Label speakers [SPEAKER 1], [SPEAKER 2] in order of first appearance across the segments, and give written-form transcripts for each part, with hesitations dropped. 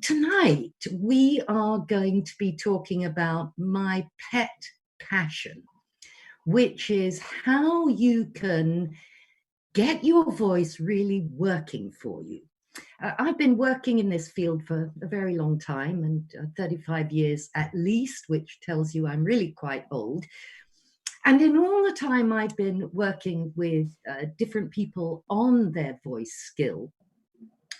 [SPEAKER 1] Tonight, we are going to be talking about my pet passion, which is how you can get your voice really working for you. I've been working in this field for a very long time and 35 years at least, which tells you I'm really quite old. And in all the time I've been working with different people on their voice skill,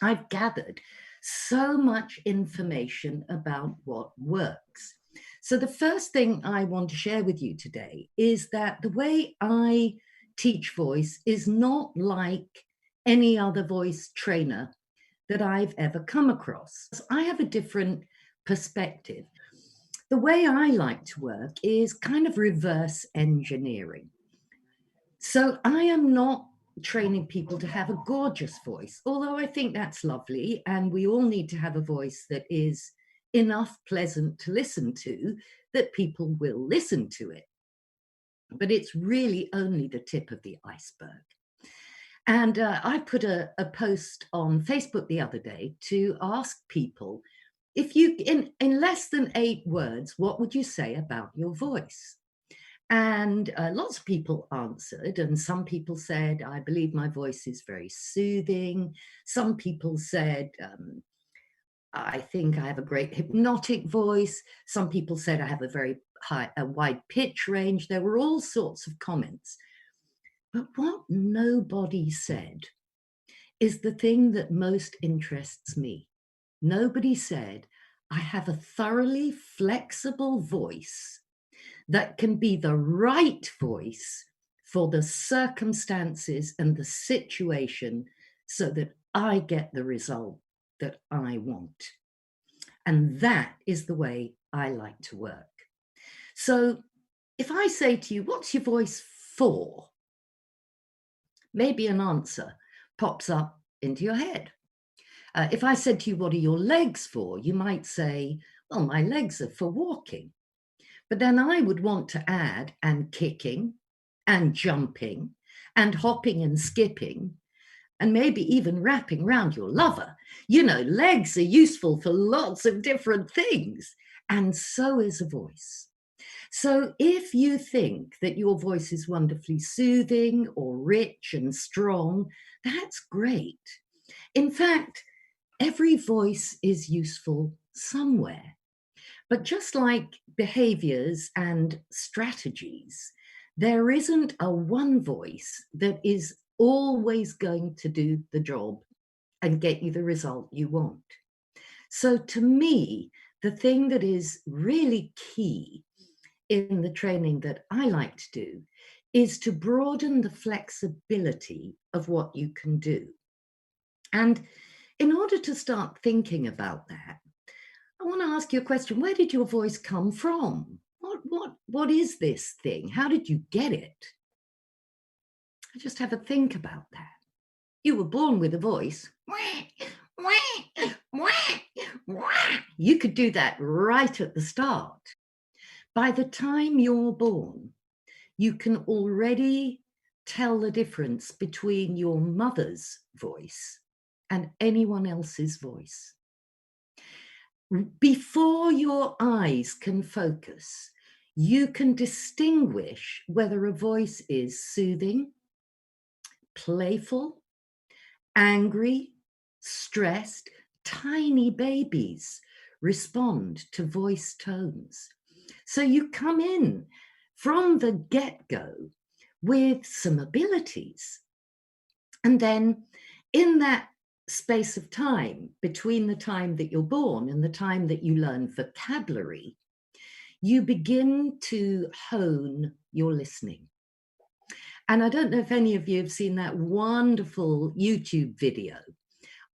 [SPEAKER 1] I've gathered so much information about what works. So, the first thing I want to share with you today is that the way I teach voice is not like any other voice trainer that I've ever come across. I have a different perspective. The way I like to work is kind of reverse engineering. So I am not training people to have a gorgeous voice, although I think that's lovely. And we all need to have a voice that is enough pleasant to listen to that people will listen to it. But it's really only the tip of the iceberg. And I put a post on Facebook the other day to ask people if you, in less than 8 words, what would you say about your voice? And lots of people answered, and some people said, I believe my voice is very soothing. Some people said, I think I have a great hypnotic voice. Some people said I have a very wide pitch range. There were all sorts of comments. But what nobody said is the thing that most interests me. Nobody said, I have a thoroughly flexible voice that can be the right voice for the circumstances and the situation so that I get the result that I want. And that is the way I like to work. So if I say to you, what's your voice for? Maybe an answer pops up into your head. If I said to you, what are your legs for? You might say, well, my legs are for walking. But then I would want to add and kicking and jumping and hopping and skipping and maybe even wrapping round your lover. You know, legs are useful for lots of different things, and so is a voice. So if you think that your voice is wonderfully soothing or rich and strong, that's great. In fact, every voice is useful somewhere. But just like behaviors and strategies, there isn't a one voice that is always going to do the job and get you the result you want. So, to me, the thing that is really key in the training that I like to do is to broaden the flexibility of what you can do. And in order to start thinking about that, I want to ask you a question. Where did your voice come from? What is this thing? How did you get it? Just have a think about that. You were born with a voice. You could do that right at the start. By the time you're born, you can already tell the difference between your mother's voice and anyone else's voice. Before your eyes can focus, you can distinguish whether a voice is soothing, playful, angry, stressed. Tiny babies respond to voice tones. So you come in from the get-go with some abilities. And then in that space of time between the time that you're born and the time that you learn vocabulary, you begin to hone your listening. And I don't know if any of you have seen that wonderful YouTube video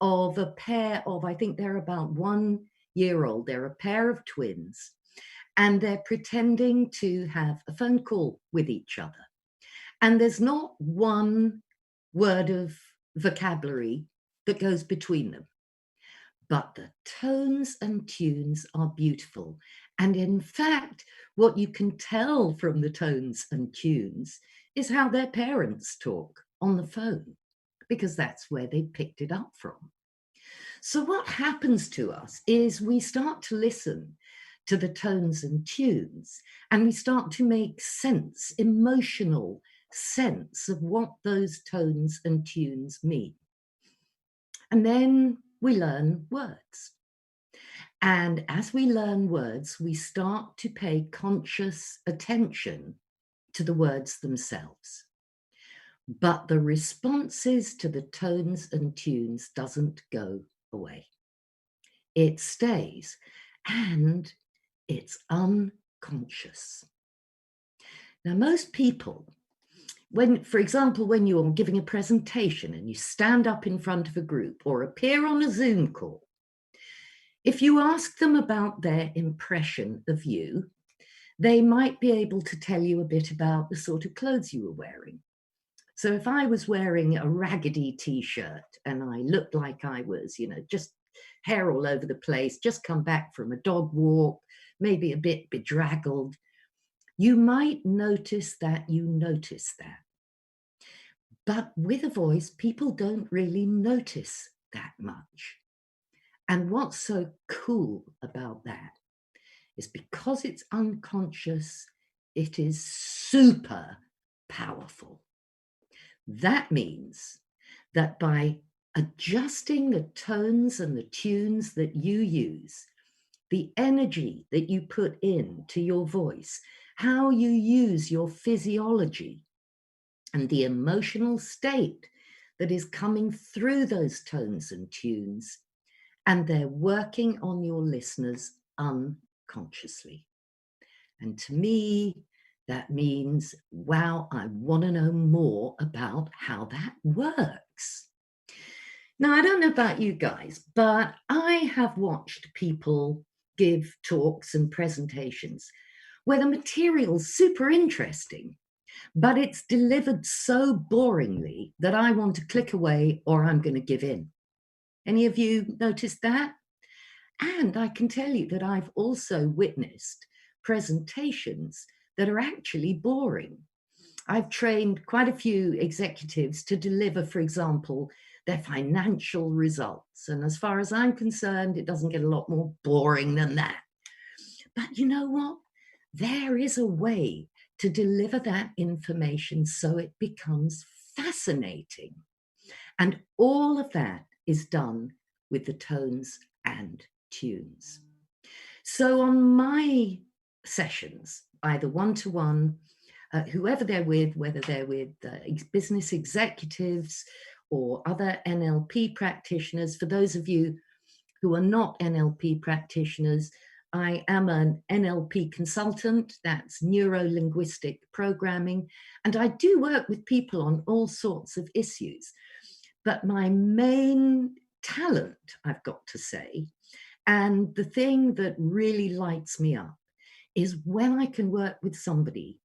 [SPEAKER 1] of a pair of, I think they're about 1 year old, they're a pair of twins, and they're pretending to have a phone call with each other. And there's not one word of vocabulary that goes between them. But the tones and tunes are beautiful. And in fact, what you can tell from the tones and tunes is how their parents talk on the phone, because that's where they picked it up from. So what happens to us is we start to listen to the tones and tunes, and we start to make sense, emotional sense of what those tones and tunes mean. And then we learn words. And as we learn words, we start to pay conscious attention to the words themselves. But the responses to the tones and tunes doesn't go away. It stays, and it's unconscious. Now, most people, for example, when you're giving a presentation and you stand up in front of a group or appear on a Zoom call, if you ask them about their impression of you, they might be able to tell you a bit about the sort of clothes you were wearing. So if I was wearing a raggedy t-shirt and I looked like I was, just hair all over the place, just come back from a dog walk, maybe a bit bedraggled, you might notice that you notice that. But with a voice, people don't really notice that much. And what's so cool about that is because it's unconscious, it is super powerful. That means that by adjusting the tones and the tunes that you use, the energy that you put into your voice, how you use your physiology, and the emotional state that is coming through those tones and tunes, and they're working on your listeners unconsciously. And to me, that means, wow, I want to know more about how that works. Now, I don't know about you guys, but I have watched people give talks and presentations where the material's super interesting, but it's delivered so boringly that I want to click away or I'm going to give in. Any of you noticed that? And I can tell you that I've also witnessed presentations that are actually boring. I've trained quite a few executives to deliver, for example, their financial results. And as far as I'm concerned, it doesn't get a lot more boring than that. But you know what? There is a way to deliver that information so it becomes fascinating. And all of that is done with the tones and tunes. So on my sessions, either one-to-one, whoever they're with, whether they're with business executives or other NLP practitioners, for those of you who are not NLP practitioners, I am an NLP consultant, that's neuro-linguistic programming, and I do work with people on all sorts of issues. But my main talent, I've got to say, and the thing that really lights me up is when I can work with somebody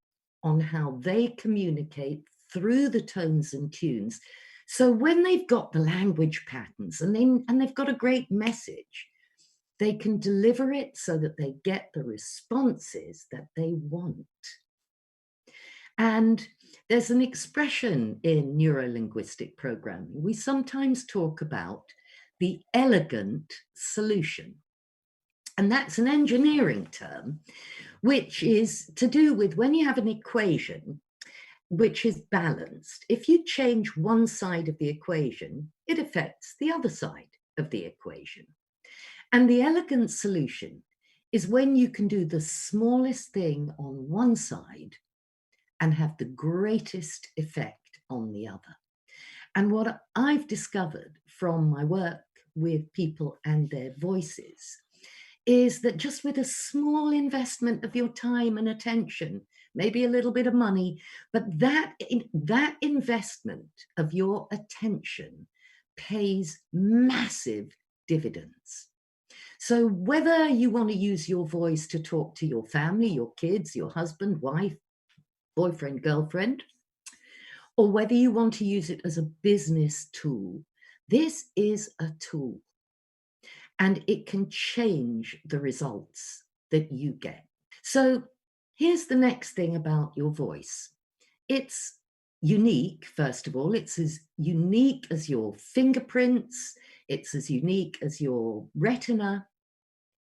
[SPEAKER 1] on how they communicate through the tones and tunes. So when they've got the language patterns and they've got a great message, they can deliver it so that they get the responses that they want. And there's an expression in neuro-linguistic programming. We sometimes talk about the elegant solution. And that's an engineering term, which is to do with when you have an equation which is balanced. If you change one side of the equation, it affects the other side of the equation. And the elegant solution is when you can do the smallest thing on one side and have the greatest effect on the other. And what I've discovered from my work with people and their voices is that just with a small investment of your time and attention, maybe a little bit of money, but that investment of your attention pays massive dividends. So whether you want to use your voice to talk to your family, your kids, your husband, wife, boyfriend, girlfriend, or whether you want to use it as a business tool, this is a tool. And it can change the results that you get. So here's the next thing about your voice. It's unique, first of all. It's as unique as your fingerprints. It's as unique as your retina.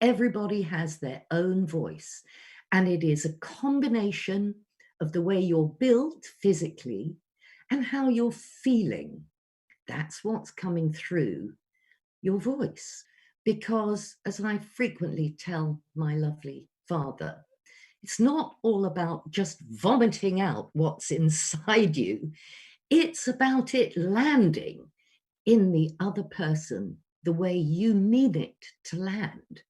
[SPEAKER 1] Everybody has their own voice, and it is a combination of the way you're built physically and how you're feeling. That's what's coming through your voice. Because, as I frequently tell my lovely father, it's not all about just vomiting out what's inside you, it's about it landing in the other person the way you mean it to land.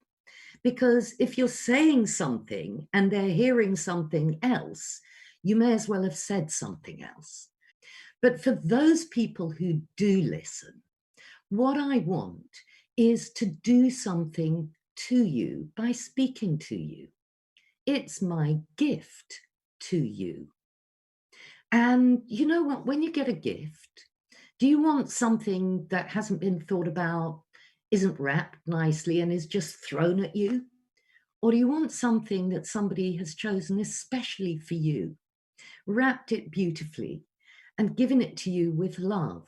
[SPEAKER 1] Because if you're saying something and they're hearing something else, you may as well have said something else. But for those people who do listen, what I want is to do something to you by speaking to you. It's my gift to you. And you know what? When you get a gift, do you want something that hasn't been thought about, isn't wrapped nicely, and is just thrown at you? Or do you want something that somebody has chosen especially for you, wrapped it beautifully, and given it to you with love?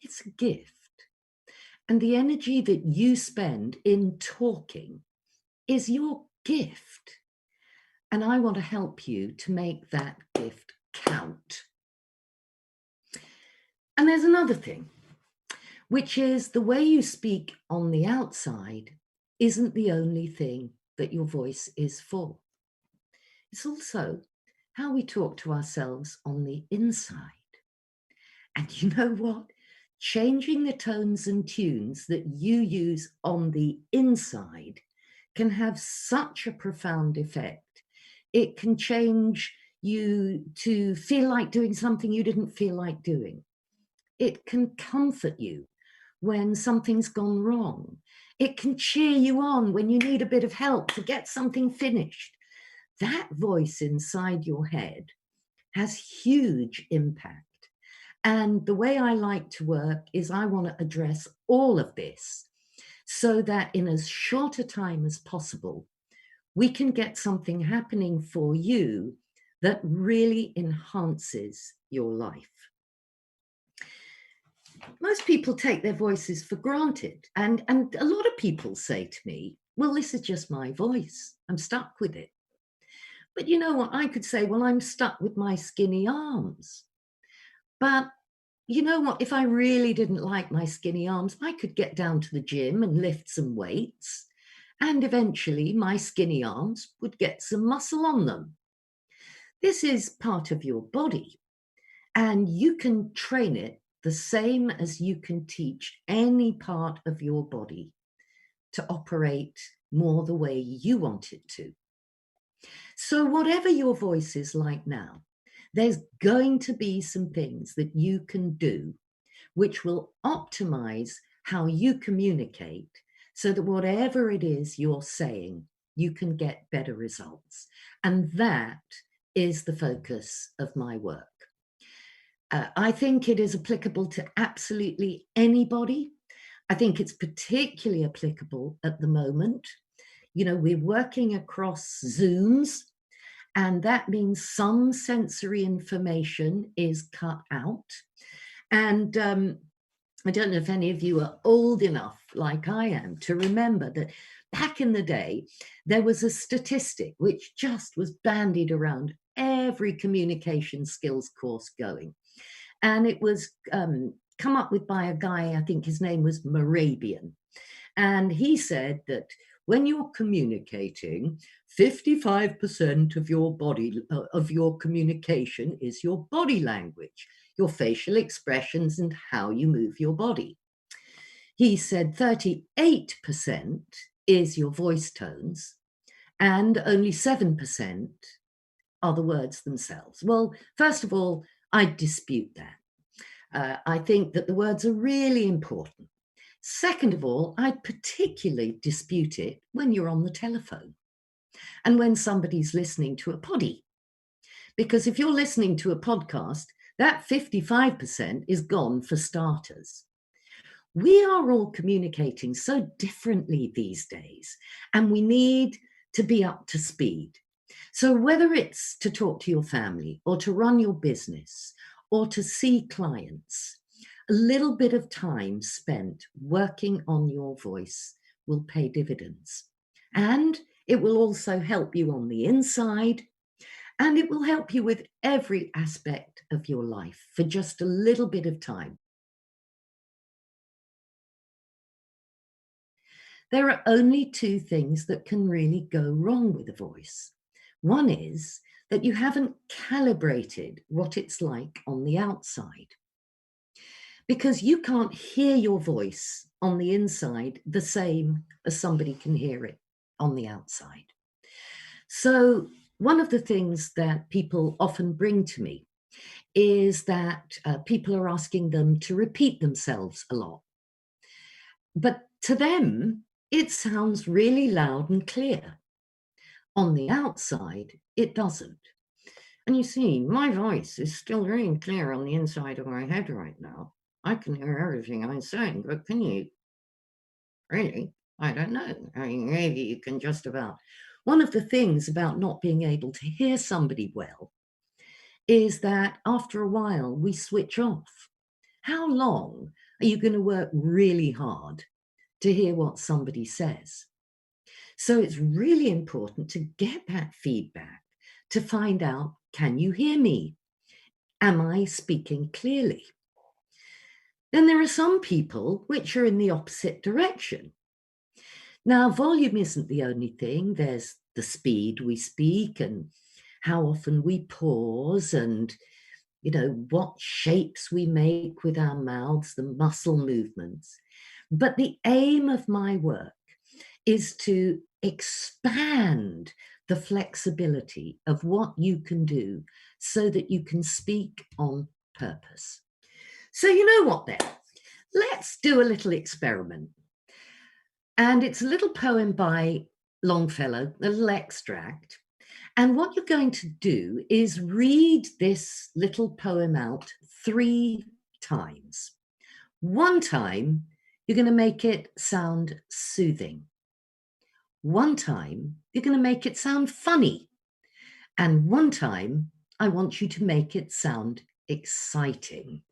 [SPEAKER 1] It's a gift. And the energy that you spend in talking is your gift. And I want to help you to make that gift count. And there's another thing, which is the way you speak on the outside isn't the only thing that your voice is for. It's also how we talk to ourselves on the inside. And you know what? Changing the tones and tunes that you use on the inside can have such a profound effect. It can change you to feel like doing something you didn't feel like doing. It can comfort you when something's gone wrong. It can cheer you on when you need a bit of help to get something finished. That voice inside your head has huge impact. And the way I like to work is I want to address all of this so that in as short a time as possible, we can get something happening for you that really enhances your life. Most people take their voices for granted. And a lot of people say to me, well, this is just my voice. I'm stuck with it. But you know what? I could say, well, I'm stuck with my skinny arms. But you know what? If I really didn't like my skinny arms, I could get down to the gym and lift some weights. And eventually my skinny arms would get some muscle on them. This is part of your body. And you can train it the same as you can teach any part of your body to operate more the way you want it to. So whatever your voice is like now, there's going to be some things that you can do which will optimize how you communicate so that whatever it is you're saying, you can get better results. And that is the focus of my work. I think it is applicable to absolutely anybody. I think it's particularly applicable at the moment. You know, we're working across Zooms, and that means some sensory information is cut out. And I don't know if any of you are old enough, like I am, to remember that back in the day, there was a statistic which just was bandied around every communication skills course going. And it was come up with by a guy, I think his name was Morabian. And he said that when you're communicating, 55% of your body, of your communication is your body language, your facial expressions and how you move your body. He said 38% is your voice tones and only 7% are the words themselves. Well, first of all, I dispute that. I think that the words are really important. Second of all, I particularly dispute it when you're on the telephone and when somebody's listening to a poddy. Because if you're listening to a podcast, that 55% is gone for starters. We are all communicating so differently these days, and we need to be up to speed. So whether it's to talk to your family or to run your business or to see clients, a little bit of time spent working on your voice will pay dividends. And it will also help you on the inside, and it will help you with every aspect of your life for just a little bit of time. There are only two things that can really go wrong with a voice. One is that you haven't calibrated what it's like on the outside, because you can't hear your voice on the inside the same as somebody can hear it on the outside. So, one of the things that people often bring to me is that people are asking them to repeat themselves a lot. But to them, it sounds really loud and clear. On the outside, it doesn't. And you see, my voice is still very clear on the inside of my head right now. I can hear everything I'm saying, but can you really? I don't know. I mean, maybe you can just about. One of the things about not being able to hear somebody well is that after a while we switch off. How long are you going to work really hard to hear what somebody says? So it's really important to get that feedback to find out, can you hear me? Am I speaking clearly? Then there are some people which are in the opposite direction. Now, volume isn't the only thing. There's the speed we speak and how often we pause and, what shapes we make with our mouths, the muscle movements. But the aim of my work is to expand the flexibility of what you can do so that you can speak on purpose. So, you know what then? Let's do a little experiment. And it's a little poem by Longfellow, a little extract. And what you're going to do is read this little poem out 3 times. One time, you're going to make it sound soothing. One time, you're going to make it sound funny. And one time, I want you to make it sound exciting.